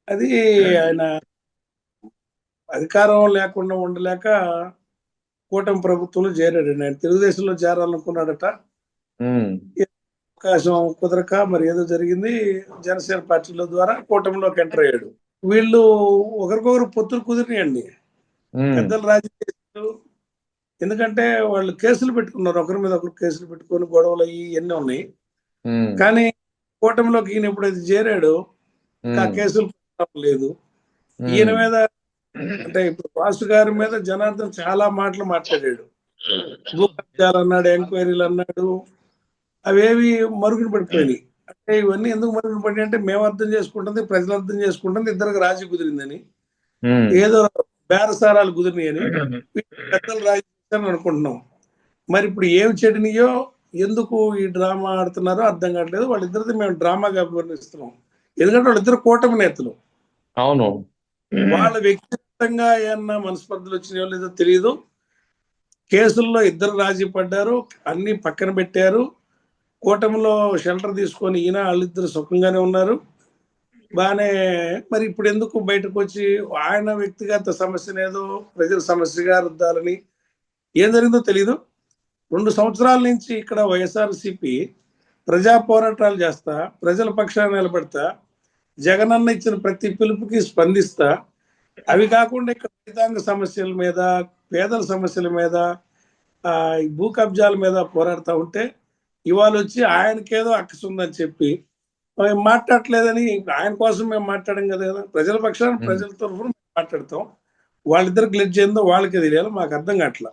అది ఆయన అధికారం లేకుండా ఉండలేక కూటమి ప్రభుత్వంలో చేరాడండి. ఆయన తెలుగుదేశంలో చేరాలనుకున్నాడట. ఉమ్, అవకాశం కుదరక మరి ఏదో జరిగింది. జనసేన పార్టీల ద్వారా కూటమిలోకి ఎంటర్ అయ్యాడు. వీళ్ళు ఒకరికొకరు పొత్తులు కుదిరినాయండి. ఉమ్, పెద్దలు రాజకీయాలు. ఎందుకంటే వాళ్ళు కేసులు పెట్టుకున్నారు, ఒకరి మీద ఒకరు కేసులు పెట్టుకొని గొడవలు అయ్యి ఇవన్నీ ఉన్నాయి. ఉమ్, కానీ కూటమిలోకి ఈయన ఎప్పుడైతే చేరాడో ఇంకా ఆ ఉమ్, కేసులు పెట్టడం లేదు. ఈయన ఉమ్, మీద అంటే ఇప్పుడు వాసు గారి మీద జనార్దన్ చాలా మాటలు మాట్లాడాడు. భూ కబ్జాలు అన్నాడు, ఎంక్వైరీలు అన్నాడు. అవేవి మరుగున పడిపోయినాయి. అంటే ఇవన్నీ ఎందుకు మరుగున పడినాయి అంటే మేము అర్థం చేసుకుంటుంది, ప్రజలు అర్థం చేసుకుంటుంది, ఇద్దరికి రాజీ కుదిరిందని, ఉమ్, ఏదో బేరసారాలు కుదిరినాయని పెద్దలు రాజీ చేశారని అనుకుంటున్నాం. మరి ఇప్పుడు ఏమి చెడినాయో ఎందుకు ఈ డ్రామా ఆడుతున్నారో అర్థం కావట్లేదు. వాళ్ళిద్దరిది మేము డ్రామాగా అభివర్ణిస్తున్నాం. ఎందుకంటే వాళ్ళిద్దరు కూటమి నేతలు. అవును. వాళ్ళ వ్యక్తిగతంగా ఏమన్నా మనస్పర్ధలు వచ్చినాయో లేదో తెలియదు. కేసుల్లో ఇద్దరు రాజీ పడ్డారు, అన్ని పక్కన పెట్టారు. కూటమిలో షెల్టర్ తీసుకొని ఈయన వాళ్ళిద్దరు సుఖంగానే ఉన్నారు, బాగానే. మరి ఇప్పుడు ఎందుకు బయటకు వచ్చి ఆయన వ్యక్తిగత సమస్యను ఏదో ప్రజల సమస్యగా రుద్దాలని, ఏం జరిగిందో తెలియదు. 2 సంవత్సరాల నుంచి ఇక్కడ వైఎస్ఆర్సీపీ ప్రజా పోరాటాలు చేస్తా, ప్రజల పక్షాన నిలబడతా, జగనన్న ఇచ్చిన ప్రతి పిలుపుకి స్పందిస్తా, అవి కాకుండా ఇక్కడ రైతాంగ సమస్యల మీద, పేదల సమస్యల మీద, ఈ భూ కబ్జాల మీద పోరాడుతూ ఉంటే ఇవాళ వచ్చి ఆయనకేదో అక్కసు ఉందని చెప్పి మేము మాట్లాడలేదని, ఆయన కోసం మేము మాట్లాడాం కదా. ప్రజల పక్షాన ఉమ్. ప్రజల తరఫున మాట్లాడతాం. వాళ్ళిద్దరు గ్లెడ్జ్ ఏందో వాళ్ళకే తెలియాలి, మాకు అర్థం కావట్లా.